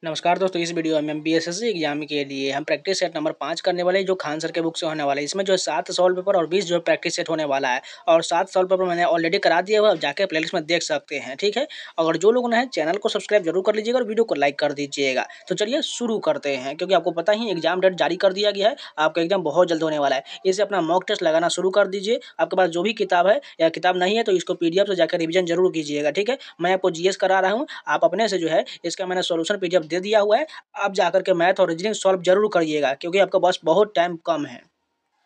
नमस्कार दोस्तों, इस वीडियो में हम बीएसएससी एग्जाम के लिए हम प्रैक्टिस सेट नंबर 5 करने वाले हैं, जो खान सर के बुक से होने वाला है। इसमें जो 7 सॉल्व पेपर और 20 जो प्रैक्टिस सेट होने वाला है, और 7 सॉल्व पेपर मैंने ऑलरेडी करा दिया हुआ है, जाके प्लेलिस्ट में देख सकते हैं। ठीक है, अगर जो लोग नए चैनल को सब्सक्राइब जरूर कर लीजिएगा और वीडियो को लाइक कर दीजिएगा। तो चलिए शुरू करते हैं, क्योंकि आपको पता ही एग्जाम डेट जारी कर दिया गया है। आपका एग्जाम बहुत जल्द होने वाला है, इसे अपना मॉक टेस्ट लगाना शुरू कर दीजिए। आपके पास जो भी किताब है या किताब नहीं है तो इसको पीडीएफ से जाकर रिवीजन जरूर कीजिएगा। ठीक है, मैं आपको जीएस करा रहा हूँ, आप अपने से जो है इसका मैंने सोल्यूशन पीडीएफ दे दिया हुआ है। आप जाकर के मैथ और रीजनिंग सॉल्व जरूर करिएगा, क्योंकि आपका पास बहुत टाइम कम है।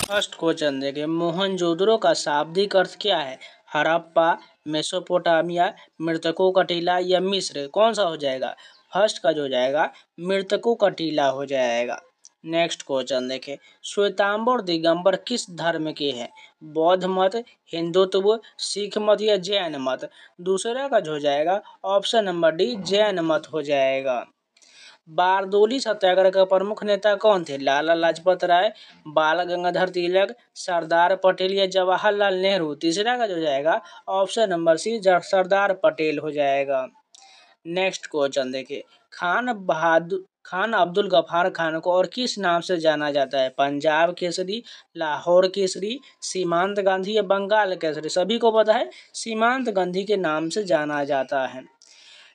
फर्स्ट क्वेश्चन देखिए, मोहनजोदड़ो का शाब्दिक अर्थ क्या है? हड़प्पा, मेसोपोटामिया, मृतकों का टीला या मिस्र? कौन सा हो जाएगा? फर्स्ट का जो हो जाएगा मृतकों का टीला हो जाएगा। नेक्स्ट क्वेश्चन देखिए, श्वेतांबर दिगंबर किस धर्म के हैं? बौद्ध मत, हिंदुत्व, सिख मत या जैन मत? दूसरा का जो हो जाएगा ऑप्शन नंबर डी, जैन मत हो जाएगा। बारदोली सत्याग्रह का प्रमुख नेता कौन थे? लाला लाजपत राय, बाल गंगाधर तिलक, सरदार पटेल या जवाहरलाल नेहरू? तीसरा का जो जाएगा option number C, Sardar Patel हो जाएगा। नेक्स्ट क्वेश्चन देखिए, खान अब्दुल गफ्फार खान को और किस नाम से जाना जाता है? पंजाब केसरी, लाहौर केसरी, सीमांत गांधी या बंगाल केसरी? सभी को पता है सीमांत गांधी के नाम से जाना जाता है।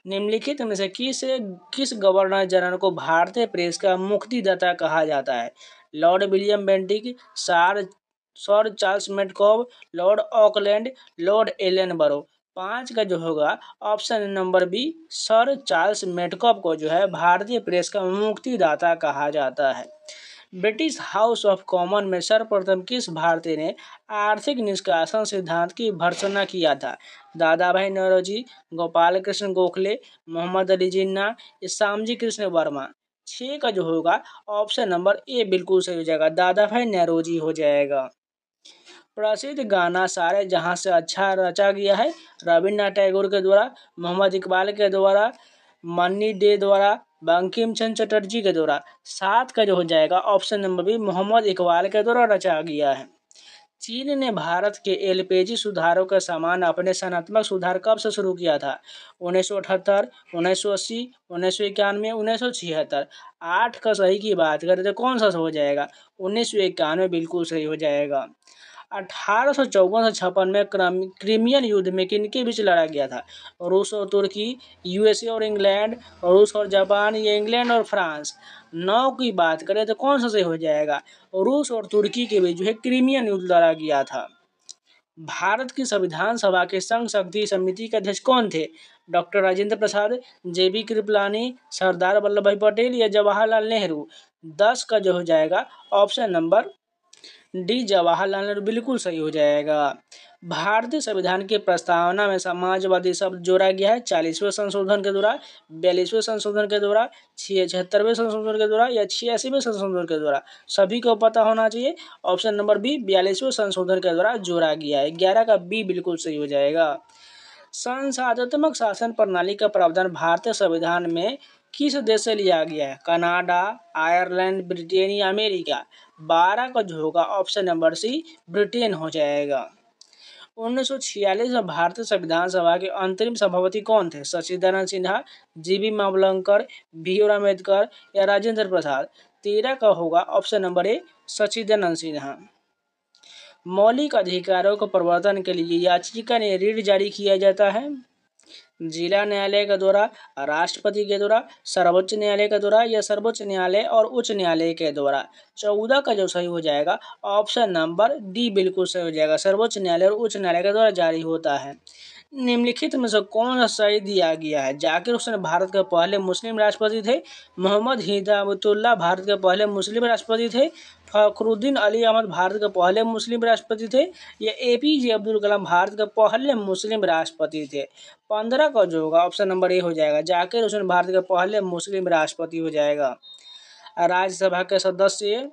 निम्नलिखित में से किस गवर्नर जनरल को भारतीय प्रेस का मुक्तिदाता कहा जाता है? Lord William Bentinck, sir Charles Metcalfe, Lord Auckland, Lord Ellenborough? 5 का जो होगा option number B, sir Charles Metcalfe को जो है भारतीय प्रेस का मुक्तिदाता कहा जाता है। ब्रिटिश हाउस ऑफ कॉमन में सर्वप्रथम किस भारतीय ने आर्थिक निष्कासन सिद्धांत की भर्त्सना किया था? दादा भाई नौरोजी, गोपाल कृष्ण गोखले, मोहम्मद अली जिन्ना, श्यामजी कृष्ण वर्मा? 6 का जो होगा ऑप्शन नंबर ए बिल्कुल सही हो जाएगा, दादा भाई नौरोजी हो जाएगा। प्रसिद्ध गाना सारे जहां से अच्छा रचा गया है? रविन्द्रनाथ टैगोर के द्वारा, मोहम्मद इकबाल के द्वारा, मन्नी डे द्वारा, बंकिम चंद्र चटर्जी के द्वारा? 7 का जो हो जाएगा option number B, Mohammad Iqbal के द्वारा रचा गया है। चीन ने भारत के एलपीजी सुधारों का सामान अपने सनात्मक सुधार कब से शुरू किया था? 1978, 1980, 1991, 1976? 8 का सही की बात करें तो कौन सा हो जाएगा? 1991 बिल्कुल सही हो जाएगा। 1854 से 56 में क्रीमियन युद्ध में किनके बीच लड़ा गया था? रूस और तुर्की, यूएसए और इंग्लैंड, रूस और जापान या इंग्लैंड और फ्रांस? 9 की बात करें तो कौन सा सही हो जाएगा? रूस और तुर्की के बीच जो है क्रीमियन युद्ध लड़ा गया था। भारत की संविधान सभा के संघ शक्ति समिति के अध्यक्ष कौन थे? डॉक्टर राजेंद्र प्रसाद, जेबी कृपलानी, सरदार वल्लभ भाई पटेल या जवाहरलाल नेहरू? 10 का जो हो जाएगा option number D, Jawaharlal Nehru बिल्कुल सही हो जाएगा। भारतीय संविधान की प्रस्तावना में समाजवादी शब्द जोड़ा गया है 40वें संशोधन के द्वारा, 42वें संशोधन के द्वारा, 76वें संशोधन के द्वारा या 86वें संशोधन के द्वारा? सभी को पता होना चाहिए, ऑप्शन नंबर बी 42वें संशोधन के द्वारा जोड़ा गया है। 11 का बी बिल्कुल सही हो जाएगा। संसदात्मक शासन प्रणाली का प्रावधान भारतीय संविधान में किस देश से लिया गया है? कनाडा, आयरलैंड, ब्रिटेन या अमेरिका? 12 का जो होगा ऑप्शन नंबर सी, ब्रिटेन हो जाएगा। 1946 में भारतीय संविधान सभा के अंतरिम सभापति कौन थे? सच्चिदानंद सिन्हा, जीबी मावलंकर, भीम अम्बेडकर या राजेंद्र प्रसाद? 13 का होगा ऑप्शन नंबर ए, सच्चिदानंद सिन्हा। मौलिक अधिकारों के प्रवर्तन के लिए याचिका ने रीट जारी किया जाता है? जिला न्यायालय के द्वारा, राष्ट्रपति के द्वारा, सर्वोच्च न्यायालय के द्वारा या सर्वोच्च न्यायालय और उच्च न्यायालय के द्वारा? 14 का जो सही हो जाएगा ऑप्शन नंबर डी बिल्कुल सही हो जाएगा, सर्वोच्च न्यायालय और उच्च न्यायालय के द्वारा जारी होता है। निम्नलिखित में से कौन सा सही दिया गया है? जाकिर हुसैन भारत के पहले मुस्लिम राष्ट्रपति थे, मोहम्मद हिदायतुल्लाह भारत के पहले मुस्लिम राष्ट्रपति थे, फखरुद्दीन अली अहमद भारत के पहले मुस्लिम राष्ट्रपति थे, या एपीजे अब्दुल कलाम भारत के पहले मुस्लिम राष्ट्रपति थे? 15 का जो होगा ऑप्शन नंबर ए हो जाएगा, जाकिर हुसैन भारत के पहले मुस्लिम राष्ट्रपति हो जाएगा। राज्यसभा के सदस्य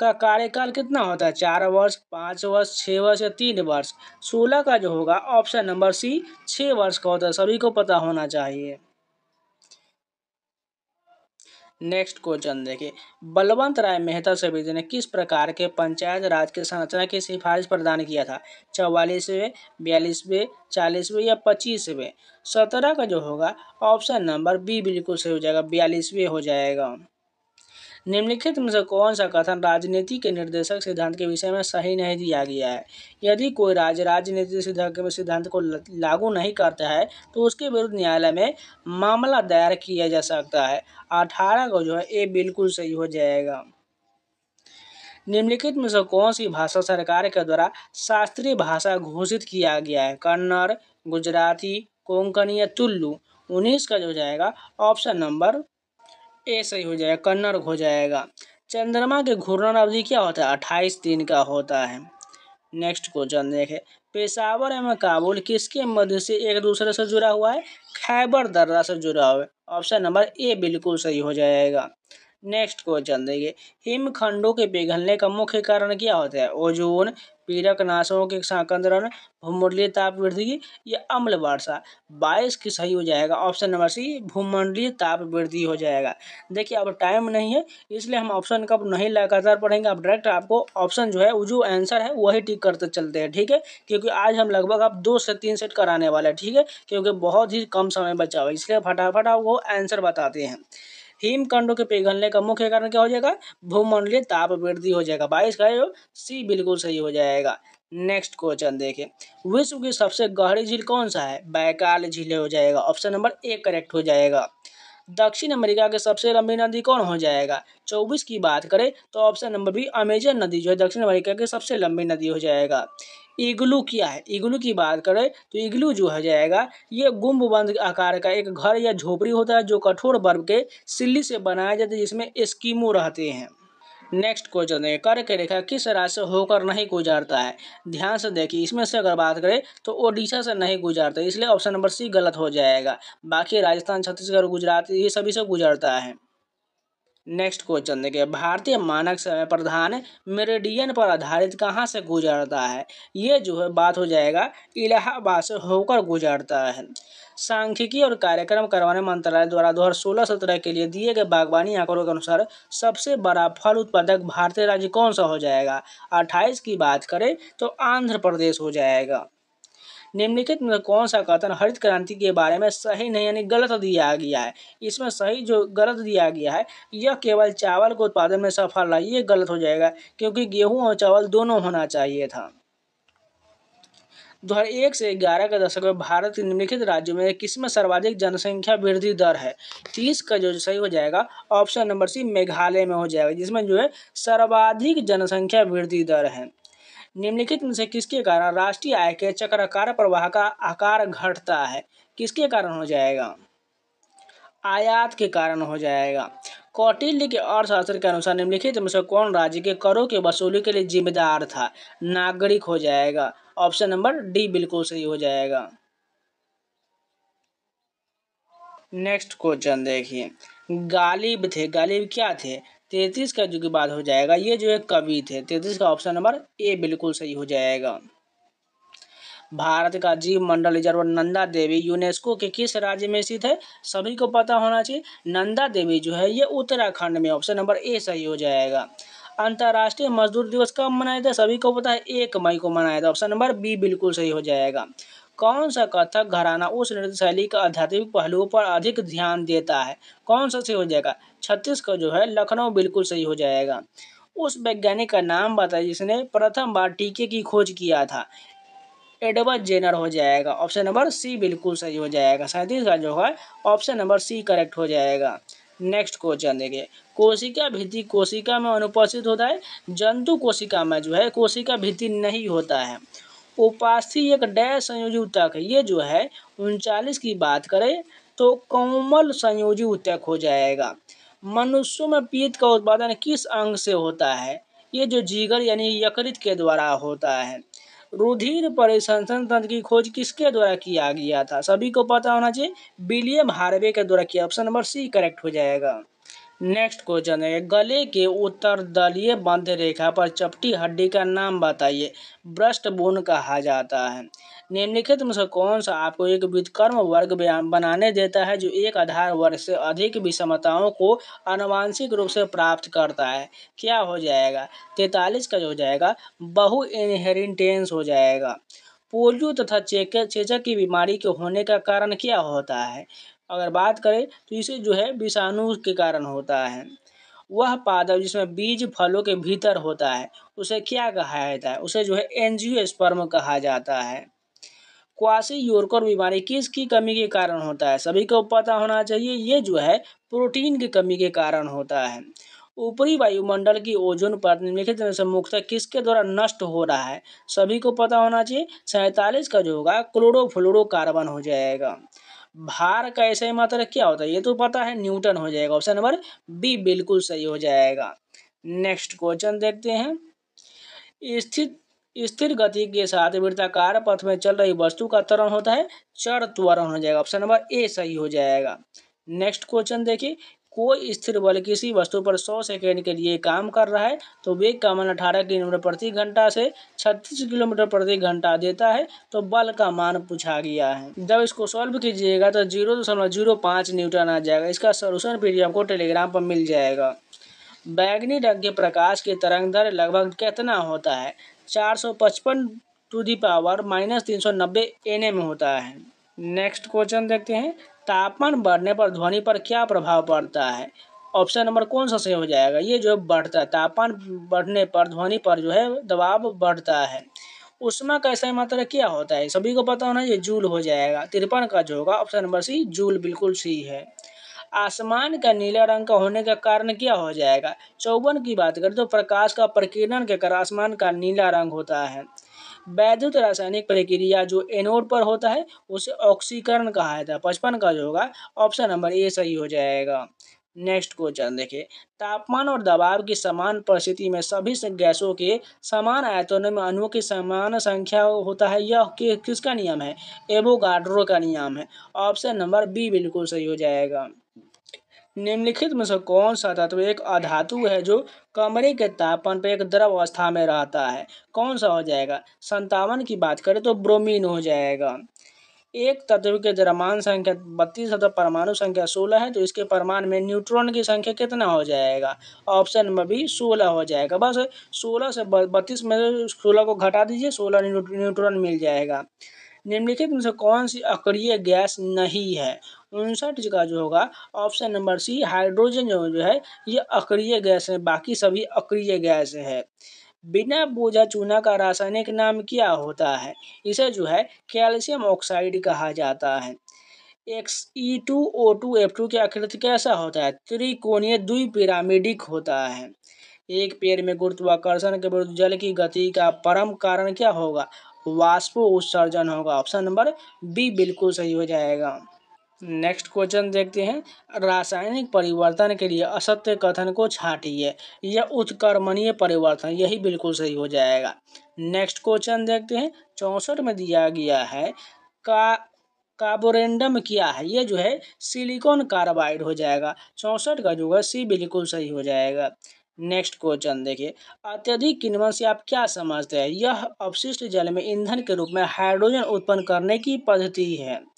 का कार्यकाल कितना होता है? 4 वर्ष, 5 वर्ष, 6 वर्ष या 3 वर्ष? 16 का जो होगा ऑप्शन नंबर सी, 6 वर्ष का होता है, सभी को पता होना चाहिए। नेक्स्ट क्वेश्चन देखिए, बलवंत राय मेहता समिति ने किस प्रकार के पंचायत राज की संरचना की सिफारिश प्रदान किया था? 44वें, 42वें, 40वें या 25वें? 17 का जो होगा ऑप्शन नंबर बी बिल्कुल सही हो जाएगा, 42वें हो जाएगा। निम्नलिखित में से कौन सा कथन राजनीति के निर्देशक सिद्धांत के विषय में सही नहीं दिया गया है? यदि कोई राज्य राजनीति सिद्धांत को लागू नहीं करता है तो उसके विरुद्ध न्यायालय में मामला दायर किया जा सकता है। 18 को जो है ए बिल्कुल सही हो जाएगा। निम्नलिखित में से कौन सी भाषा सरकार के द्वारा शास्त्रीय भाषा घोषित किया गया है? कन्नड़, गुजराती, कोंकणी या तुलु? 19 का जो जाएगा ऑप्शन नंबर ए सही हो जाएगा, कन्नड़ हो जाएगा। चंद्रमा के घूर्णन अवधि क्या होता है? 28 दिन का होता है। नेक्स्ट क्वेश्चन देखें, पेशावर एवं काबुल किसके मध्य से एक दूसरे से जुड़ा हुआ है? खैबर दर्रा से जुड़ा हुआ है। ऑप्शन नंबर ए बिल्कुल सही हो जाएगा। नेक्स्ट क्वेश्चन देखिए, हिमखंडों के पिघलने का मुख्य कारण क्या होता है? ओजोन, पीड़कनाशों के संकंदन, भूमंडलीय ताप वृद्धि या अम्ल वर्षा? 22 की सही हो जाएगा, ऑप्शन नंबर सी भूमंडलीय ताप वृद्धि हो जाएगा। देखिए अब टाइम नहीं है इसलिए हम ऑप्शन का नहीं लगातार पढ़ेंगे, अब डायरेक्ट आपको ऑप्शन जो है वो जो आंसर है वही टिक करते चलते हैं, ठीक है? क्योंकि आज हम लगभग अब 2 से 3 सेट कराने वाले हैं, ठीक है? क्योंकि बहुत ही कम समय बचा हुआ है इसलिए फटाफट आप वो आंसर बताते हैं। हिमखंडों के पिघलने का मुख्य कारण क्या हो जाएगा? भूमंडलीय ताप वृद्धि हो जाएगा। 22 का जो सी बिल्कुल सही हो जाएगा। नेक्स्ट क्वेश्चन देखिए, विश्व की सबसे गहरी झील कौन सा है? बैकाल झील हो जाएगा, ऑप्शन नंबर ए करेक्ट हो जाएगा। दक्षिण अमेरिका की सबसे लंबी नदी कौन हो जाएगा? 24 की बात करें तो ऑप्शन नंबर बी अमेजन नदी जो है दक्षिण अमेरिका की सबसे लंबी नदी हो जाएगा। इग्लू क्या है? इग्लू की बात करें तो इग्लू जो हो जाएगा ये गुंबद आकार का एक घर या झोपड़ी होता है जो कठोर बर्फ के सिल्ली से बनाया जाता है जिसमें एस्किमो रहते हैं। नेक्स्ट क्वेश्चन है, कर्क रेखा किस राज्य से होकर नहीं गुजरता है? ध्यान से देखिए, इसमें से अगर बात करें तो ओडिशा से नहीं गुजरता इसलिए ऑप्शन नंबर सी गलत हो जाएगा। बाकी राजस्थान, छत्तीसगढ़, गुजरात ये सभी से गुजरता है। नेक्स्ट क्वेश्चन देखिए, भारतीय मानक समय प्रधान मेरिडियन पर आधारित कहाँ से गुजरता है? ये जो है बात हो जाएगा इलाहाबाद से होकर गुजरता है। सांख्यिकी और कार्यक्रम करवाने मंत्रालय द्वारा 2016-17 के लिए दिए गए बागवानी आंकड़ों के अनुसार सबसे बड़ा फल उत्पादक भारतीय राज्य कौन सा हो जाएगा? 28 की बात करें तो आंध्र प्रदेश हो जाएगा। निम्नलिखित में कौन सा कथन हरित क्रांति के बारे में सही नहीं यानी गलत दिया गया है? इसमें सही जो गलत दिया गया है, यह केवल चावल के उत्पादन में सफल रहा, ये गलत हो जाएगा क्योंकि गेहूं और चावल दोनों होना चाहिए था। 2001 से 11 के दशक में भारत के निम्नलिखित राज्यों में किसमें सर्वाधिक जनसंख्या वृद्धि दर है? 30 का जो सही हो जाएगा ऑप्शन नंबर सी मेघालय में हो जाएगा जिसमें जो है सर्वाधिक जनसंख्या वृद्धि दर है। निम्नलिखित में से किसके कारण राष्ट्रीय आय के चक्राकार प्रवाह का आकार घटता है? किसके कारण हो जाएगा? आयात के कारण हो जाएगा। कौटिल्य के अर्थशास्त्र के अनुसार निम्नलिखित में से कौन राज्य के करों की वसूली के लिए जिम्मेदार था? नागरिक हो जाएगा, ऑप्शन नंबर डी बिल्कुल सही हो जाएगा। नेक्स्ट क्वेश्चन देखिए, गालिब थे, गालिब क्या थे? 33 का जो की बात हो जाएगा ये जो है कवि थे। 33 का ऑप्शन नंबर ए बिल्कुल सही हो जाएगा। भारत का जीव मंडल रिजर्व नंदा देवी यूनेस्को के किस राज्य में स्थित है? सभी को पता होना चाहिए। नंदा देवी जो है ये उत्तराखंड में, ऑप्शन नंबर ए सही हो जाएगा। अंतर्राष्ट्रीय मजदूर दिवस कब मनाया था? सभी को पता है 1 मई को मनाया था, ऑप्शन नंबर बी बिल्कुल सही हो जाएगा। कौन सा कथक घराना उस नृत्य शैली का आध्यात्मिक पहलुओं पर अधिक ध्यान देता है? कौन सा सही हो जाएगा? 36 का जो है लखनऊ बिल्कुल सही हो जाएगा। उस वैज्ञानिक का नाम बताइए जिसने प्रथम बार टीके की खोज किया था? एडवर्ड जेनर हो जाएगा, ऑप्शन नंबर सी बिल्कुल सही हो जाएगा। 37 का जो है ऑप्शन नंबर सी करेक्ट हो जाएगा। नेक्स्ट क्वेश्चन देखिए, कोशिका भित्ति कोशिका में अनुपस्थित होता है, जंतु कोशिका में जो है कोशिका भित्ति नहीं होता है। उपास्थि एक डैश संयोजी ऊतक है, ये जो है 39 की बात करें तो कोमल संयोजी ऊतक हो जाएगा। मनुष्यों में पीत का उत्पादन किस अंग से होता है? ये जो जिगर यानी यकृत के द्वारा होता है। रुधिर परिसंचरण तंत्र की खोज किसके द्वारा किया गया था? सभी को पता होना चाहिए, विलियम हार्वे के द्वारा किया, ऑप्शन नंबर सी करेक्ट हो जाएगा। नेक्स्ट क्वेश्चन है, गले के उत्तरदलीय मध्य रेखा पर चपटी हड्डी का नाम बताइए। ब्रेस्ट बोन कहा जाता है। निम्नलिखित में से कौन सा आपको एक व्युत्क्रम वर्ग बनाने देता है जो एक आधार वर्ग से अधिक विषमताओं को आनुवंशिक रूप से प्राप्त करता है? क्या हो जाएगा? 43 का जो हो जाएगा बहु इनहेरिटेंस हो जाएगा। पोलियो तथा चेचक की बीमारी के होने का कारण क्या होता है? अगर बात करें तो इसे जो है विषाणु के कारण होता है। वह पादप जिसमें बीज फलों के भीतर होता है उसे क्या कहा जाता है? उसे जो है एंजियोस्पर्म कहा जाता है। क्वासी-योर्कर बीमारी किसकी कमी के कारण होता है? सभी को पता होना चाहिए। ये जो है प्रोटीन की कमी के कारण होता है। ऊपरी वायुमंडल की ओजोन परत निम्नलिखित में से मुख्यतः किसके द्वारा नष्ट हो रहा है? सभी को पता होना चाहिए। 47 का जो होगा क्लोरोफ्लोरोकार्बन हो जाएगा। भार का ऐसे मात्रा क्या होता है? ये तो पता है, न्यूटन हो जाएगा। ऑप्शन नंबर बी बिल्कुल सही हो जाएगा। नेक्स्ट क्वेश्चन देखते हैं। स्थिर गति के साथ वृत्ताकार पथ में चल रही वस्तु का त्वरण होता है चर त्वरण हो जाएगा। ऑप्शन नंबर ए सही हो जाएगा। नेक्स्ट क्वेश्चन देखिए। कोई स्थिर बल किसी वस्तु पर 100 सेकेंड के लिए काम कर रहा है तो वेग का मान 18 किलोमीटर प्रति घंटा से 36 किलोमीटर प्रति घंटा देता है, तो बल का मान पूछा गया है। जब इसको सॉल्व कीजिएगा तो 0.05 न्यूटन आ जाएगा। इसका सोल्यूशन पीडीएफ आपको टेलीग्राम पर मिल जाएगा। बैंगनी रंग के प्रकाश की तरंग दैर्घ्य लगभग कितना होता है? 455 टू दी पावर -390 nm होता है। नेक्स्ट क्वेश्चन देखते हैं। तापमान बढ़ने पर ध्वनि पर क्या प्रभाव पड़ता है? ऑप्शन नंबर कौन सा सही हो जाएगा? ये जो बढ़ता है, तापमान बढ़ने पर ध्वनि पर जो है दबाव बढ़ता है। ऊष्मा का ऐसा मात्रा क्या होता है? सभी को पता होना, ये जूल हो जाएगा। 53 का जो होगा ऑप्शन नंबर सी जूल बिल्कुल सही है। आसमान का नीला रंग का होने का कारण क्या हो जाएगा? 54 की बात करें तो प्रकाश का प्रकीर्णन के कारण आसमान का नीला रंग होता है। वैद्युत रासायनिक प्रक्रिया जो एनोड पर होता है उसे ऑक्सीकरण कहा जाता है। 55 का जो होगा ऑप्शन नंबर ए सही हो जाएगा। नेक्स्ट क्वेश्चन देखिए। तापमान और दबाव की समान परिस्थिति में सभी गैसों के समान आयतनों में अणुओं की समान संख्या होता है। यह किसका नियम है? एवोगाड्रो का नियम है। ऑप्शन नंबर बी बिल्कुल सही हो जाएगा। निम्नलिखित में से कौन सा तत्व एक अधातु है जो कमरे के तापमान पर एक द्रव अवस्था में रहता है? कौन सा हो जाएगा? 57 की बात करें तो ब्रोमीन हो जाएगा। एक तत्व के द्रव्यमान संख्या 32 तथा परमाणु संख्या 16 है तो इसके परमाणु में न्यूट्रॉन की संख्या कितना हो जाएगा? ऑप्शन नंबर बी 16 हो जाएगा। बस 16 से 32 में 16 को घटा दीजिए, 16 न्यूट्रॉन मिल जाएगा। निम्नलिखित में से कौन सी अक्रिय गैस नहीं है? 59 का जो होगा ऑप्शन नंबर सी हाइड्रोजन जो है ये अक्रिय गैस है, बाकी सभी अक्रिय गैस है। बिना बोझा चूना का रासायनिक नाम क्या होता है? इसे जो है कैल्शियम ऑक्साइड कहा जाता है। Xe2O2F2 की आकृति कैसा होता है? त्रिकोणीय द्विपिरामिडिक होता है। एक पेड़ में गुरुत्वाकर्षण के विरुद्ध जल की गति का परम कारण क्या होगा? वाष्प उत्सर्जन होगा। ऑप्शन नंबर बी बिल्कुल सही हो जाएगा। नेक्स्ट क्वेश्चन देखते हैं। रासायनिक परिवर्तन के लिए असत्य कथन को छांटिए। यह उत्क्रमणीय परिवर्तन, यही बिल्कुल सही हो जाएगा। नेक्स्ट क्वेश्चन देखते हैं। 64 में दिया गया है कार्बोरेंडम क्या है? ये जो है सिलिकॉन कार्बाइड हो जाएगा। 64 का जो है सी बिल्कुल सही हो जाएगा। नेक्स्ट क्वेश्चन देखिए। अत्यधिक किण्वन से आप क्या समझते हैं? यह अपशिष्ट जल में ईंधन के रूप में हाइड्रोजन उत्पन्न करने की पद्धति है।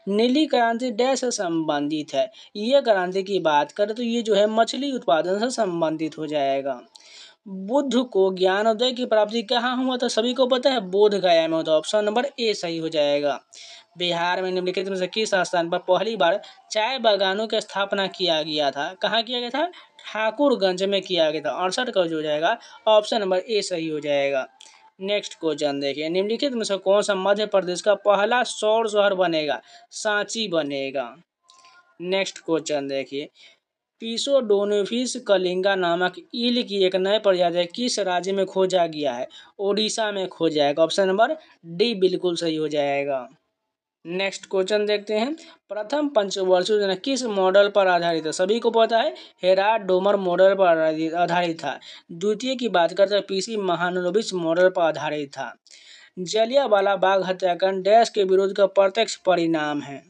नीली क्रांति डैश से संबंधित है। ये क्रांति की बात करें तो ये जो है मछली उत्पादन से संबंधित हो जाएगा। बुद्ध को ज्ञानोदय की प्राप्ति कहाँ हुआ था? सभी को पता है, बोध गया में होता। ऑप्शन नंबर ए सही हो जाएगा। बिहार में निम्नलिखित में से किस स्थान पर पहली बार चाय बागानों की स्थापना किया गया था? कहाँ किया गया था? ठाकुरगंज में किया गया था। 68 का जो हो जाएगा ऑप्शन नंबर ए सही हो जाएगा। नेक्स्ट क्वेश्चन देखिए। निम्नलिखित में से कौन सा मध्य प्रदेश का पहला सौर शहर बनेगा? सांची बनेगा। नेक्स्ट क्वेश्चन देखिए। पिसोडोनिफिस कलिंगा नामक ईल की एक नए प्रजाति किस राज्य में खोजा गया है? ओडिशा में खोजा जाएगा। ऑप्शन नंबर डी बिल्कुल सही हो जाएगा। नेक्स्ट क्वेश्चन देखते हैं। प्रथम पंचवर्षीय योजना किस मॉडल पर आधारित है? सभी को पता है, हेराल्ड डोमर मॉडल पर आधारित था। द्वितीय की बात करते हैं पीसी महालनोबिस मॉडल पर आधारित था। जलियांवाला बाग हत्याकांड डैश के विरोध का प्रत्यक्ष परिणाम है।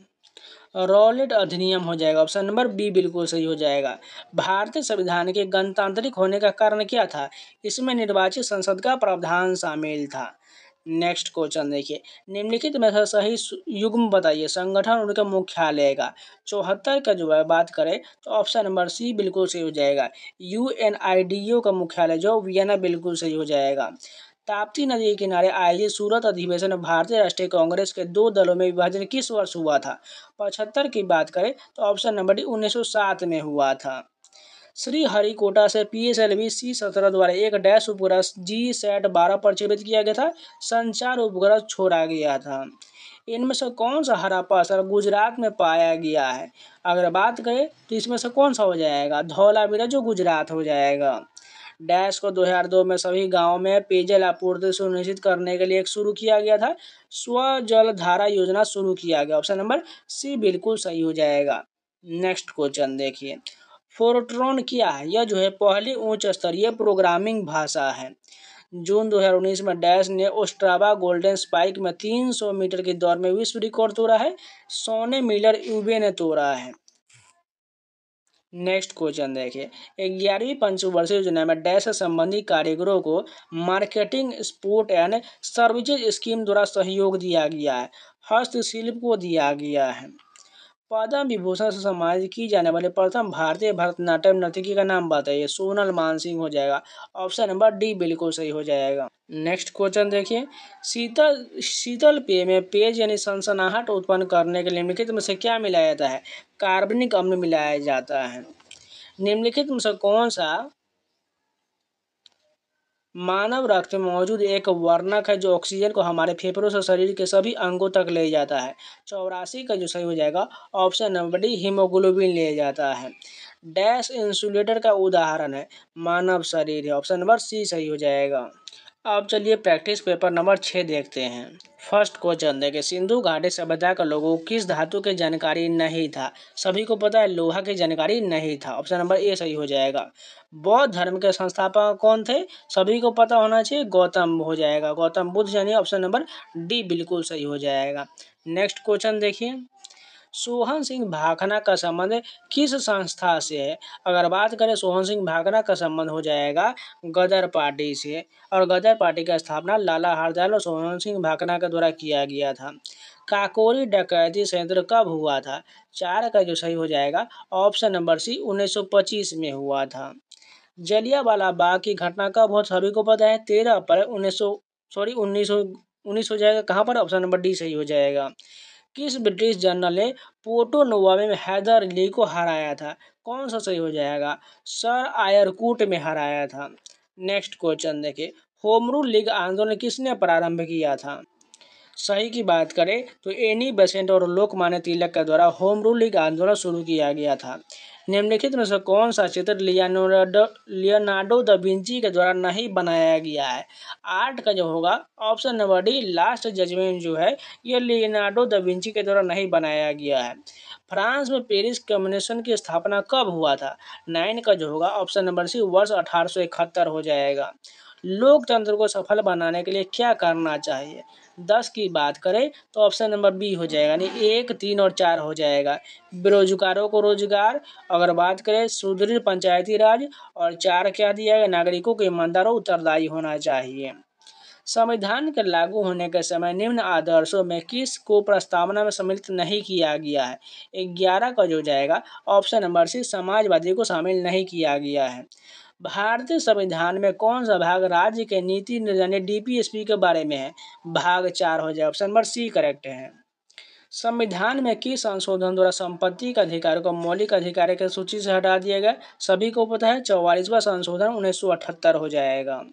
रॉलेट अधिनियम हो जाएगा। ऑप्शन नंबर बी बिल्कुल सही हो जाएगा। भारतीय संविधान के गणतांत्रिक होने का कारण क्या था? इसमें निर्वाचित संसद का प्रावधान शामिल था। नेक्स्ट क्वेश्चन देखिए, निम्नलिखित में से सही युग्म बताइए, संगठन उनका मुख्यालय का। 74 का जो है बात करें तो ऑप्शन नंबर सी बिल्कुल सही हो जाएगा। UNIDO का मुख्यालय जो वियना, बिल्कुल सही हो जाएगा। ताप्ती नदी के किनारे आयोजित सूरत अधिवेशन में भारतीय राष्ट्रीय कांग्रेस के दो दलों में विभाजन किस वर्ष हुआ था। 75 की बात करें तो ऑप्शन नंबर डी 1907 में हुआ था। श्रीहरिकोटा से PSLV C-17 द्वारा एक डैश उपग्रह GSAT-12 प्रक्षेपित किया गया था। संचार उपग्रह छोड़ा गया था। इनमें से कौन सा हरा पत्थर गुजरात में पाया गया है। अगर बात करें तो इसमें से कौन सा हो जाएगा, धौलावीरा जो गुजरात हो जाएगा। डैश को 2002 में सभी गांवों में पेयजल आपूर्ति सुनिश्चित करने के लिए एक शुरू किया गया था। स्वजल धारा योजना शुरू किया गया। ऑप्शन नंबर सी बिल्कुल सही हो जाएगा। नेक्स्ट क्वेश्चन देखिए, फोर्ट्रॉन क्या है। यह जो है पहली उच्च स्तरीय प्रोग्रामिंग भाषा है। जून 2019 में डैश ने ओस्ट्रावा गोल्डन स्पाइक में 300 मीटर की दौड़ में विश्व रिकॉर्ड तोड़ा है। सोने मिलर यूबे ने तोड़ा है। नेक्स्ट क्वेश्चन देखिए, 11वीं पंचवर्षीय योजना में डैश से संबंधित कारीगरों को marketing support and services scheme द्वारा सहयोग दिया गया है। हस्तशिल्प को दिया गया है। पद्म विभूषण से सम्मानित की जाने वाले प्रथम भारतीय भरतनाट्यम नर्तकी का नाम बताइए। सोनल मानसिंह हो जाएगा। ऑप्शन नंबर डी बिल्कुल सही हो जाएगा। नेक्स्ट क्वेश्चन देखिए, शीतल पेय में पेय यानी सनसनाहट उत्पन्न करने के लिए निम्नलिखित में से क्या मिलाया जाता है। कार्बनिक अम्ल मिलाया जाता है। निम्नलिखित में से कौन सा मानव रक्त में मौजूद एक वर्णक है जो ऑक्सीजन को हमारे फेफड़ों से शरीर के सभी अंगों तक ले जाता है। 84 का जो सही हो जाएगा ऑप्शन नंबर डी हीमोग्लोबिन ले जाता है। डैश इंसुलेटर का उदाहरण है, मानव शरीर है। ऑप्शन नंबर सी सही हो जाएगा। अब चलिए प्रैक्टिस पेपर नंबर 6 देखते हैं। फर्स्ट क्वेश्चन देखिए, सिंधु घाटी सभ्यता का लोगों को किस धातु की जानकारी नहीं था। सभी को पता है लोहा की जानकारी नहीं था। ऑप्शन नंबर ए सही हो जाएगा। बौद्ध धर्म के संस्थापक कौन थे, सभी को पता होना चाहिए, गौतम हो जाएगा, गौतम बुद्ध यानी ऑप्शन नंबर डी बिल्कुल सही हो जाएगा। नेक्स्ट क्वेश्चन देखिए, सोहन सिंह भाखना का संबंध किस संस्था से है। अगर बात करें सोहन सिंह भाखना का संबंध हो जाएगा गदर पार्टी से, और गदर पार्टी का स्थापना लाला हरदयाल और सोहन सिंह भाखना के द्वारा किया गया था। काकोरी डकैती संयंत्र कब हुआ था। 4 का जो सही हो जाएगा ऑप्शन नंबर सी 1925 में हुआ था। जलियांवाला बाग की घटना कब हुआ सभी को पता है, 13 अप्रैल 1919 हो जाएगा। कहाँ पर, ऑप्शन नंबर डी सही हो जाएगा। किस ब्रिटिश जनरल ने पोर्टो नोवा में हैदर अली को हराया था। कौन सा सही हो जाएगा, सर आयरकूट में हराया था। नेक्स्ट क्वेश्चन देखिए, होम रूल लीग आंदोलन किसने प्रारंभ किया था। सही की बात करें तो एनी बेसेंट और लोकमान्य तिलक के द्वारा होम रूल लीग आंदोलन शुरू किया गया था। निम्नलिखित में से कौन सा चित्र लियोनार्डो दा विंची के द्वारा नहीं बनाया गया है। 8 का जो होगा option number D last judgement जो है यह लियोनार्डो दा विंची के द्वारा नहीं बनाया गया है। फ्रांस में पेरिस कन्वेंशन की स्थापना कब हुआ था। 9 का जो होगा ऑप्शन नंबर सी वर्ष 1871 हो जाएगा। लोकतंत्र को सफल बनाने के लिए क्या करना चाहिए। 10 की बात करें तो ऑप्शन नंबर बी हो जाएगा, यानी 1, 3 और 4 हो जाएगा। बेरोजगारों को रोजगार, अगर बात करें सुदृढ़ पंचायती राज, और 4 क्या दिया गया, नागरिकों को ईमानदार और उत्तरदायी होना चाहिए। संविधान के लागू होने के समय निम्न आदर्शों में किस को प्रस्तावना में सम्मिलित नहीं किया गया है। 11 का जो जाएगा ऑप्शन नंबर सी समाजवादी को शामिल नहीं किया गया है। भारतीय संविधान में कौन सा भाग राज्य के नीति यानी DPSP के बारे में है। भाग 4 हो जाए, ऑप्शन नंबर सी करेक्ट है। संविधान में किस संशोधन द्वारा संपत्ति के अधिकार को मौलिक अधिकार की सूची से हटा दिया गया। सभी को पता है 44वां संशोधन 1978 हो जाएगा।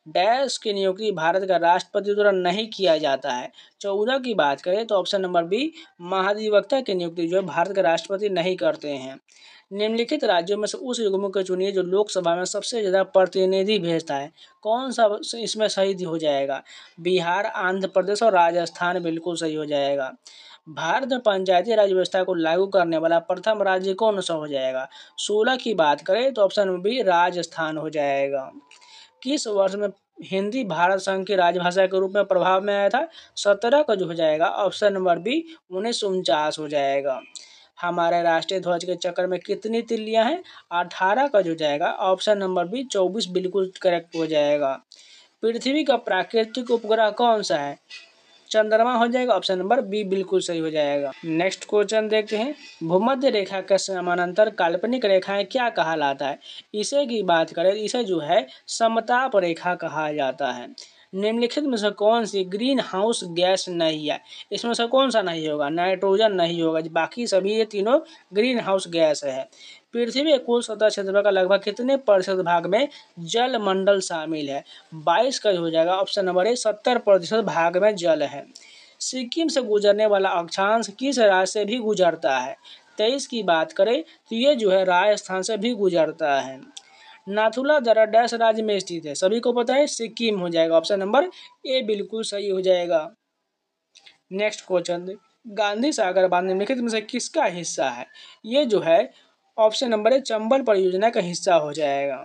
डैश की नियुक्ति भारत का राष्ट्रपति द्वारा नहीं किया जाता है। 14 की बात करें तो ऑप्शन नंबर बी महाधिवक्ता की नियुक्ति जो है भारत के राष्ट्रपति नहीं करते हैं। निम्नलिखित राज्यों में से उस युग्म को चुनिए जो लोकसभा में सबसे ज़्यादा प्रतिनिधि भेजता है। कौन सा इसमें सही हो जाएगा, बिहार, आंध्र प्रदेश और राजस्थान बिल्कुल सही हो जाएगा। भारत में पंचायती राज व्यवस्था को लागू करने वाला प्रथम राज्य कौन सा हो जाएगा। 16 की बात करें तो ऑप्शन नंबर बी राजस्थान हो जाएगा। किस वर्ष में हिंदी भारत संघ की राजभाषा के रूप में प्रभाव में आया था। 17 का जो हो जाएगा ऑप्शन नंबर बी 1949 हो जाएगा। हमारे राष्ट्रीय ध्वज के चक्र में कितनी तिल्लियां हैं। 18 का जो जाएगा ऑप्शन नंबर बी 24 बिल्कुल करेक्ट हो जाएगा। पृथ्वी का प्राकृतिक उपग्रह कौन सा है? चंद्रमा हो जाएगा, ऑप्शन नंबर बी बिल्कुल सही हो जाएगा। नेक्स्ट क्वेश्चन देखते हैं, भूमध्य रेखा के समानांतर काल्पनिक रेखाएं क्या कहलाता है? इसे की बात करें, इसे जो है समताप रेखा कहा जाता है। निम्नलिखित में से कौन सी ग्रीन हाउस गैस नहीं है? इसमें से कौन सा नहीं होगा? नाइट्रोजन नहीं होगा, बाकी सभी ये तीनों ग्रीन हाउस गैस है। पृथ्वी के कुल सतह क्षेत्र का लगभग कितने प्रतिशत भाग में जल मंडल शामिल है? 22 का हो जाएगा, ऑप्शन नंबर ए 70% भाग में जल है। सिक्किम से गुजरने वाला अक्षांश किस राज्य से भी गुजरता है? 23 की बात करें तो ये जो है राजस्थान से भी गुजरता है। नाथुला दर्रा डैश राज्य में स्थित है? सभी को पता है, सिक्किम हो जाएगा, ऑप्शन नंबर ए बिल्कुल सही हो जाएगा। नेक्स्ट क्वेश्चन, गांधी सागर बांध निम्नलिखित में से किसका हिस्सा है? ये जो है ऑप्शन नंबर ए चंबल परियोजना का हिस्सा हो जाएगा।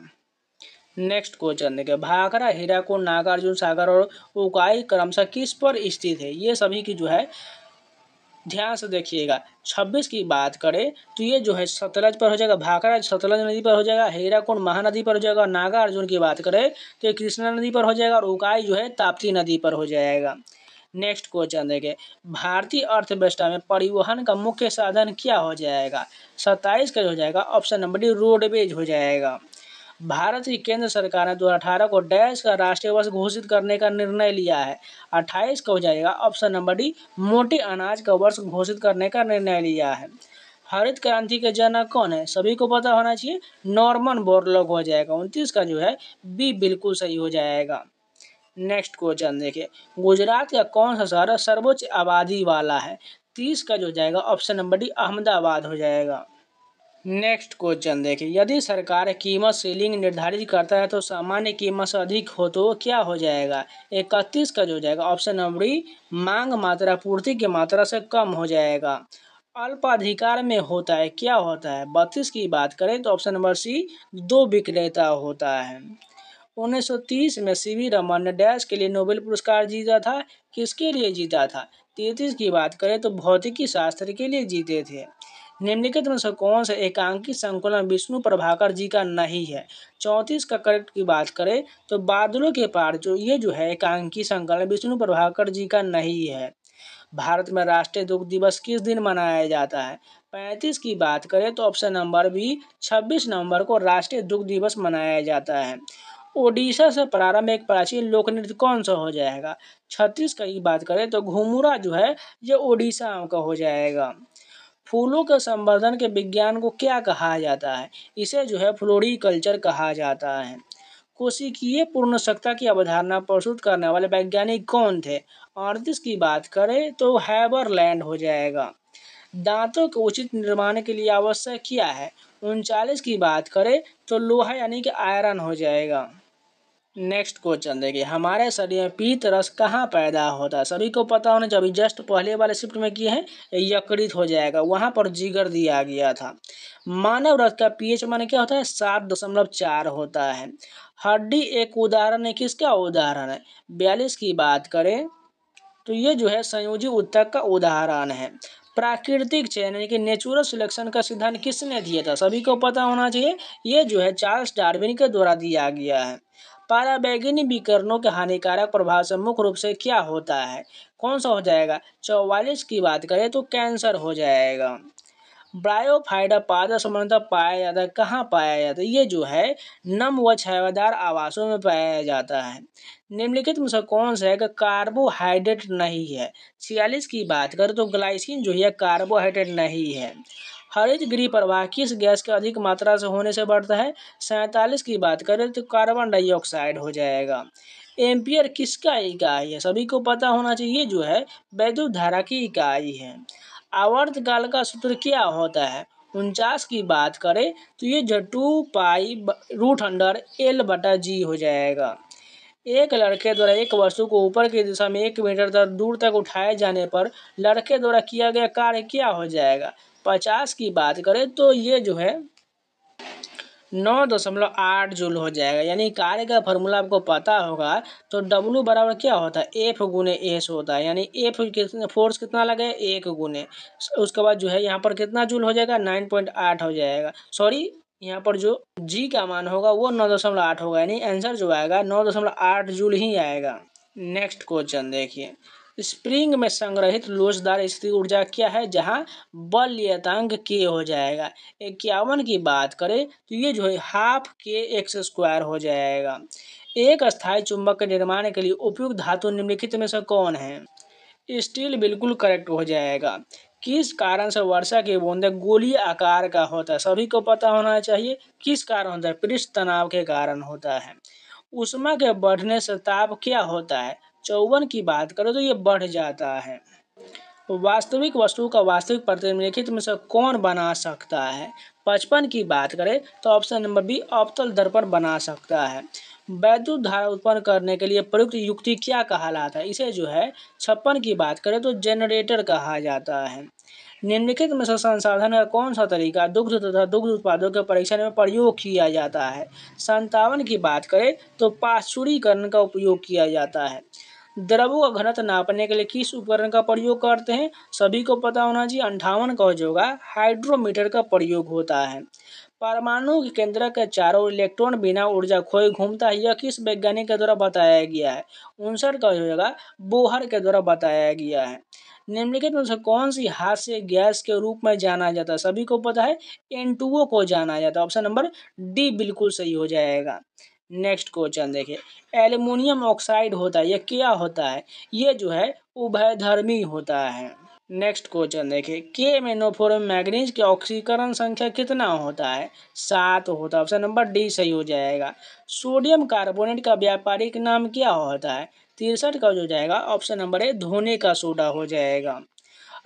नेक्स्ट क्वेश्चन देखिए, भाखड़ा, हीराकुंड, नागार्जुन सागर और उकाई क्रमशः किस पर स्थित है? ये सभी की जो है ध्यान से देखिएगा। 26 की बात करें तो ये जो है सतलज पर हो जाएगा, भाखड़ा सतलज नदी पर हो जाएगा, हीराकुंड महानदी पर हो जाएगा, नागार्जुन की बात करें तो ये कृष्णा नदी पर हो जाएगा और उकाई जो है ताप्ती नदी पर हो जाएगा। नेक्स्ट क्वेश्चन देखें, भारतीय अर्थव्यवस्था में परिवहन का मुख्य साधन क्या हो जाएगा? 27 का हो जाएगा, ऑप्शन नंबर डी रोडवेज हो जाएगा। भारत की केंद्र सरकार ने 2018 को डैश का राष्ट्रीय वर्ष घोषित करने का निर्णय लिया है? 28 का हो जाएगा, ऑप्शन नंबर डी मोटे अनाज का वर्ष घोषित करने का निर्णय लिया है। हरित क्रांति के जनक कौन है? सभी को पता होना चाहिए, नॉर्मन बोरलॉग हो जाएगा। 29 का जो है बी बिल्कुल सही हो जाएगा। नेक्स्ट क्वेश्चन देखिए, गुजरात का कौन सा शहर सर्वोच्च आबादी वाला है? 30 का जो हो जाएगा, ऑप्शन नंबर डी अहमदाबाद हो जाएगा। नेक्स्ट क्वेश्चन देखिए, यदि सरकार कीमत सीलिंग निर्धारित करता है तो सामान्य कीमत से अधिक हो तो क्या हो जाएगा? 31 का जो हो जाएगा, ऑप्शन नंबर डी मांग मात्रा पूर्ति की मात्रा से कम हो जाएगा। अल्पाधिकार में होता है, क्या होता है? 32 की बात करें तो ऑप्शन नंबर सी दो विक्रेता होता है। 1930 में सीवी रमन ने डैश के लिए नोबेल पुरस्कार जीता था? किसके लिए जीता था? 33 की बात करें तो भौतिकी शास्त्र के लिए जीते थे। निम्नलिखित में से कौन सा एकांकी संकुलन विष्णु प्रभाकर जी का नहीं है? 34 का करेक्ट की बात करें तो बादलों के पार जो ये जो है एकांकी संकलन विष्णु प्रभाकर जी का नहीं है। भारत में राष्ट्रीय दुग्ध दिवस किस दिन मनाया जाता है? 35 की बात करें तो ऑप्शन नंबर बी 26 नवंबर को राष्ट्रीय दुग्ध दिवस मनाया जाता है। ओडिशा से प्रारंभ एक प्राचीन लोक नृत्य कौन सा हो जाएगा? 36 की बात करें तो घुमुरा जो है ये ओडिशा का हो जाएगा। फूलों के संवर्धन के विज्ञान को क्या कहा जाता है? इसे जो है फ्लोरीकल्चर कहा जाता है। कोशिकीय पूर्णशक्ति की अवधारणा प्रस्तुत करने वाले वैज्ञानिक कौन थे? 38 की बात करें तो हैबरलैंड हो जाएगा। दांतों के उचित निर्माण के लिए आवश्यक क्या है? 39 की बात करें तो लोहा यानी कि आयरन हो जाएगा। नेक्स्ट क्वेश्चन देखिए, हमारे शरीर में पीत रस कहाँ पैदा होता है? सभी को पता होना चाहिए, जस्ट पहले वाले शिफ्ट में किए हैं, यकृत हो जाएगा, वहां पर जिगर दिया गया था। मानव रक्त का पीएच मान क्या होता है? 7.4 होता है। हड्डी एक उदाहरण है, किसका उदाहरण है? 42 की बात करें तो ये जो है संयोजी ऊतक का उदाहरण है। प्राकृतिक चयन यानी कि नेचुरल सिलेक्शन का सिद्धांत किसने दिया था? सभी को पता होना चाहिए, ये जो है चार्ल्स डार्विन के द्वारा दिया गया है। पराबैंगनी विकिरणों के हानिकारक प्रभाव से मुख्य रूप से क्या होता है? कौन सा हो जाएगा? 44 की बात करें तो कैंसर हो जाएगा। ब्रायोफाइटा पादप सामान्यतः पाया जाता है, कहाँ पाया जाता है? ये जो है नम व छायादार आवासों में पाया जाता है। निम्नलिखित में से कौन सा है कि कार्बोहाइड्रेट नहीं है? 46 की बात करें तो ग्लाइसिन जो है कार्बोहाइड्रेट नहीं है। हरित गृह प्रवाह किस गैस के अधिक मात्रा से होने से बढ़ता है? 47 की बात करें तो कार्बन डाइऑक्साइड हो जाएगा। एम्पियर किसका इकाई है? सभी को पता होना चाहिए, जो है वैद्युत धारा की इकाई है। आवर्तकाल का सूत्र क्या होता है? 49 की बात करें तो ये जो 2π√L/G हो जाएगा। एक लड़के द्वारा एक वस्तु को ऊपर की दिशा में 1 मीटर तक दूर तक उठाए जाने पर लड़के द्वारा किया गया कार्य क्या हो जाएगा? 50 की बात करें तो ये जो है 9.8 जूल हो जाएगा। यानी कार्य का फॉर्मूला आपको पता होगा तो W बराबर क्या होता है? F गुने S होता है। यानी F फोर्स कितना लगे? 1 गुने, उसके बाद जो है यहाँ पर कितना जूल हो जाएगा? 9.8 हो जाएगा, सॉरी यहाँ पर जो जी का मान होगा वो 9.8 होगा, यानी आंसर जो आएगा 9.8 जूल ही आएगा। नेक्स्ट क्वेश्चन देखिए, स्प्रिंग में संग्रहित लोचदार स्थिर ऊर्जा क्या है जहां बल नियतांक के हो जाएगा। 51 की बात करें तो ये जो है हाफ के एक्स स्क्वायर हो जाएगा। एक अस्थायी चुंबक के निर्माण के लिए उपयुक्त धातु निम्नलिखित में से कौन है। स्टील बिल्कुल करेक्ट हो जाएगा। किस कारण से वर्षा की बूंदें गोलीय आकार का होता है, सभी को पता होना चाहिए। किस कारण होता है, पृष्ठ तनाव के कारण होता है। ऊष्मा के बढ़ने से ताप क्या होता है। 54 की बात करो तो ये बढ़ जाता है। वास्तविक वस्तु का वास्तविक प्रतिनिधित्व में से कौन बना सकता है। 55 की बात करें तो ऑप्शन नंबर बी अवतल दर्पण बना सकता है। वैद्युत धारा उत्पन्न करने के लिए प्रयुक्त युक्ति क्या कहलाता है, इसे जो है 56 की बात करें तो जनरेटर कहा जाता है। निम्नलिखित में से संसाधन का कौन सा तरीका दुग्ध तथा दुग्ध उत्पादों के परीक्षण में प्रयोग किया जाता है। 57 की बात करें तो पाश्चुरीकरण का उपयोग किया जाता है। द्रवों का घनत्व नापने के लिए किस उपकरण का प्रयोग करते हैं, सभी को पता होना चाहिए। 58 का जो होगा हाइड्रोमीटर का प्रयोग होता है। परमाणु के केंद्र के चारों इलेक्ट्रॉन बिना ऊर्जा खोए घूमता है, यह किस वैज्ञानिक के द्वारा बताया गया है। 59 का जो होगा बोहर के द्वारा बताया गया है। निम्नलिखित में से कौन सी हास्य गैस के रूप में जाना जाता है, सभी को पता है N2O को जाना जाता है। ऑप्शन नंबर डी बिल्कुल सही हो जाएगा। नेक्स्ट क्वेश्चन देखिए, एल्युमिनियम ऑक्साइड होता है, यह क्या होता है। ये जो है उभयधर्मी होता है। नेक्स्ट क्वेश्चन देखिए, के में नोफोरम मैग्नीज की ऑक्सीकरण संख्या कितना होता है। 7 होता है। ऑप्शन नंबर डी सही हो जाएगा। सोडियम कार्बोनेट का व्यापारिक नाम क्या होता है। 63 का जो जाएगा ऑप्शन नंबर ए धोने का सोडा हो जाएगा।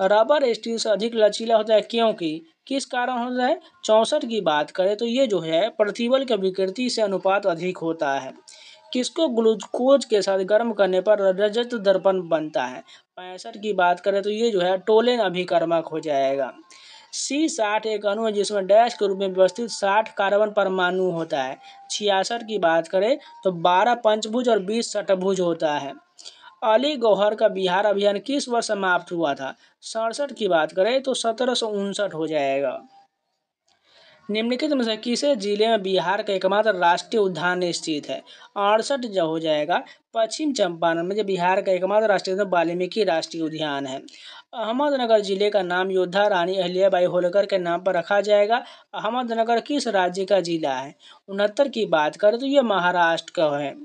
रबर स्टील से अधिक लचीला होता है क्योंकि किस कारण होता है। 64 की बात करें तो ये जो है प्रतिबल के विकृति से अनुपात अधिक होता है। किसको ग्लूकोज के साथ गर्म करने पर रजत दर्पण बनता है। 65 की बात करें तो ये जो है टोलेन अभिकर्मक हो जाएगा। C60 एक अणु है जिसमें डैश के रूप में व्यवस्थित 60 कार्बन परमाणु होता है। 66 की बात करें तो 12 पंचभुज और 20 षटभुज होता है। अली गौहर का बिहार अभियान किस वर्ष समाप्त हुआ था। 67 की बात करें तो 1759 हो जाएगा। निम्नलिखित में से किसे जिले में बिहार का एकमात्र राष्ट्रीय उद्यान स्थित है। 68 जो हो जाएगा पश्चिम चंपारण में जो बिहार का एकमात्र राष्ट्रीय उद्यान वाल्मीकि राष्ट्रीय उद्यान है। अहमदनगर जिले का नाम योद्धा रानी अहिल्याबाई होलकर के नाम पर रखा जाएगा। अहमदनगर किस राज्य का जिला है। 69 की बात करें तो यह महाराष्ट्र का है।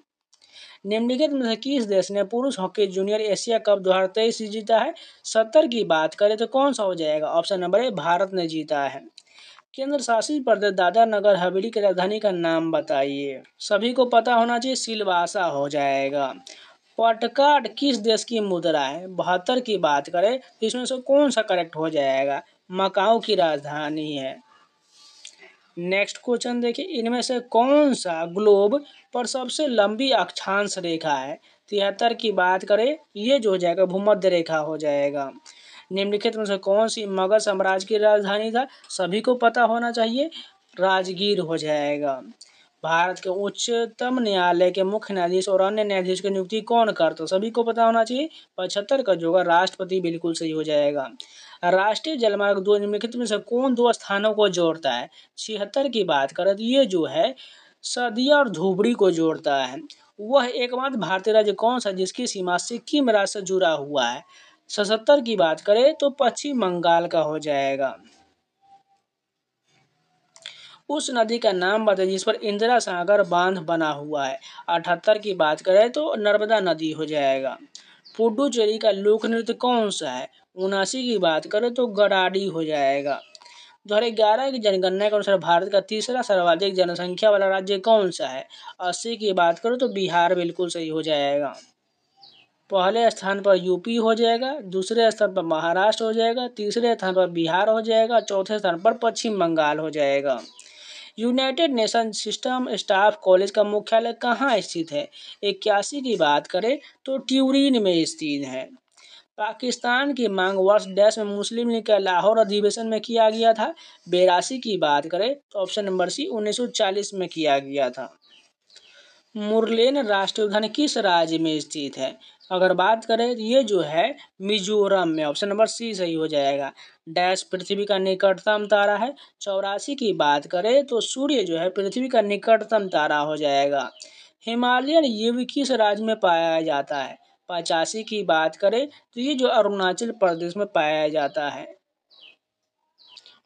निम्नलिखित में से किस देश ने पुरुष हॉकी जूनियर एशिया कप 2023 जीता है। 70 की बात करें तो कौन सा हो जाएगा। ऑप्शन नंबर ए भारत ने जीता है। केंद्र शासित प्रदेश दादरा नगर हवेली की राजधानी का नाम बताइए, सभी को पता होना चाहिए सिलवासा हो जाएगा। पटकार्ड किस देश की मुद्रा है। 72 की बात करें तो इसमें से कौन सा करेक्ट हो जाएगा। मकाओ की राजधानी है। नेक्स्ट क्वेश्चन देखिए, इनमें से कौन सा ग्लोब पर सबसे लंबी अक्षांश रेखा है। 73 की बात करें ये जो हो जाएगा भूमध्य रेखा हो जाएगा। निम्नलिखित में से कौन सी मगध साम्राज्य की राजधानी था, सभी को पता होना चाहिए राजगीर हो जाएगा। भारत के उच्चतम न्यायालय के मुख्य न्यायाधीश और अन्य न्यायाधीश की नियुक्ति कौन करता, सभी को पता होना चाहिए। 75 का जो होगा राष्ट्रपति बिल्कुल सही हो जाएगा। राष्ट्रीय जलमार्ग 2 निम्नलिखित में से कौन दो स्थानों को जोड़ता है। 76 की बात करें तो ये जो है सदिया और धुबरी को जोड़ता है। वह एकमात्र भारतीय राज्य कौन सा जिसकी सीमा सिक्किम राज्य से जुड़ा हुआ है। 77 की बात करें तो पश्चिम बंगाल का हो जाएगा। उस नदी का नाम बताइए जिस पर इंदिरा सागर बांध बना हुआ है। 78 की बात करें तो नर्मदा नदी हो जाएगा। पुडुचेरी का लोक नृत्य कौन सा है। 79 की बात करें तो गराडी हो जाएगा। 2011 की जनगणना के अनुसार भारत का तीसरा सर्वाधिक जनसंख्या वाला राज्य कौन सा है। 80 की बात करो तो बिहार बिल्कुल सही हो जाएगा। पहले स्थान पर यूपी हो जाएगा, दूसरे स्थान पर महाराष्ट्र हो जाएगा, तीसरे स्थान पर बिहार हो जाएगा, चौथे स्थान पर पश्चिम बंगाल हो जाएगा। United nation system staff college का मुख्यालय कहाँ स्थित है। 81 की बात करें तो ट्यूरिन में स्थित है। पाकिस्तान की मांग वर्ष डैश में मुस्लिम लीग का लाहौर अधिवेशन में किया गया था। 82 की बात करें तो ऑप्शन नंबर सी 1940 में किया गया था। मुरलेन राष्ट्रीय उद्यान किस राज्य में स्थित है? अगर बात करें तो ये जो है मिजोरम में, ऑप्शन नंबर सी सही हो जाएगा। डैश पृथ्वी का निकटतम तारा है? 84 की बात करें तो सूर्य जो है पृथ्वी का निकटतम तारा हो जाएगा। हिमालयन यूवी किस राज्य में पाया जाता है? 85 की बात करें तो ये जो अरुणाचल प्रदेश में पाया जाता है।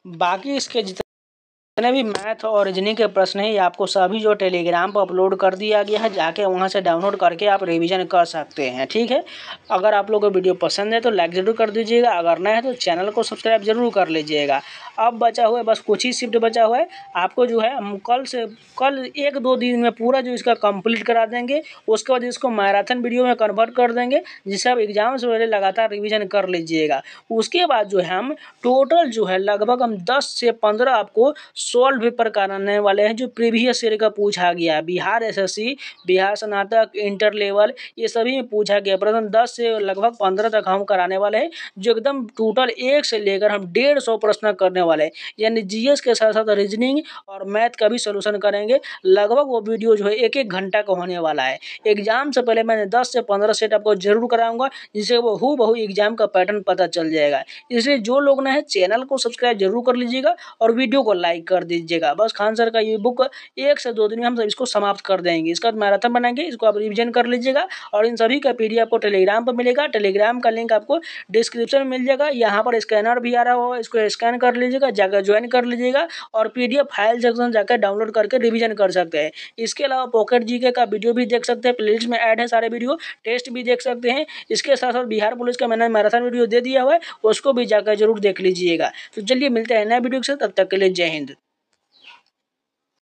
बाकी इसके जितने भी मैथ और रीजनिंग के प्रश्न हैं ये आपको सभी जो टेलीग्राम पर अपलोड कर दिया गया है, जाके वहां से डाउनलोड करके आप रिवीजन कर सकते हैं। ठीक है, अगर आप लोगों को वीडियो पसंद है तो लाइक ज़रूर कर दीजिएगा, अगर नए है तो चैनल को सब्सक्राइब जरूर कर लीजिएगा। अब बचा हुआ है बस कुछ ही शिफ्ट बचा हुआ है, आपको जो है हम कल 1-2 दिन में पूरा जो इसका कंप्लीट करा देंगे। उसके बाद इसको मैराथन वीडियो में कन्वर्ट कर देंगे, जिससे आप एग्जाम से पहले लगातार रिविजन कर लीजिएगा। उसके बाद जो है हम टोटल जो है लगभग हम 10 से 15 आपको सॉल्व पेपर कराने वाले हैं, जो प्रीवियस ईयर का पूछा गया है। बिहार एसएससी, बिहार स्नातक, इंटर लेवल, ये सभी में पूछा गया प्रश्न 10 से लगभग 15 तक हम कराने वाले हैं, जो एकदम टोटल 1 से लेकर हम 150 प्रश्न करने वाले हैं। यानी जीएस के साथ साथ रीजनिंग और मैथ का भी सोल्यूशन करेंगे। लगभग वो वीडियो जो है 1-1 घंटा का होने वाला है। एग्जाम से पहले मैंने 10 से 15 सेट आपको जरूर कराऊंगा, जिससे वो हूबहू एग्जाम का पैटर्न पता चल जाएगा। इसलिए जो लोग नए हैं चैनल को सब्सक्राइब जरूर कर लीजिएगा और वीडियो को लाइक कर दीजिएगा। बस खान सर का ये बुक 1 से 2 दिन में हम सब इसको समाप्त कर देंगे। इसका मैराथन बनाएंगे, इसको आप रिवीजन कर लीजिएगा और इन सभी का पीडीएफ आपको टेलीग्राम पर मिलेगा। टेलीग्राम का लिंक आपको डिस्क्रिप्शन में मिल जाएगा। यहाँ पर स्कैनर भी आ रहा होगा, इसको स्कैन कर लीजिएगा, जाकर ज्वाइन कर लीजिएगा और पीडीएफ फाइल सेक्शन जाकर डाउनलोड करके रिवीजन कर सकते हैं। इसके अलावा पॉकेट जीके का वीडियो भी देख सकते हैं, प्लेलिस्ट में ऐड है सारे वीडियो, टेस्ट भी देख सकते हैं। इसके साथ साथ बिहार पुलिस का मैंने मैराथन वीडियो दे दिया हुआ है, उसको भी जाकर जरूर देख लीजिएगा। तो चलिए मिलते हैं नए वीडियो के साथ, तब तक के लिए जय हिंद।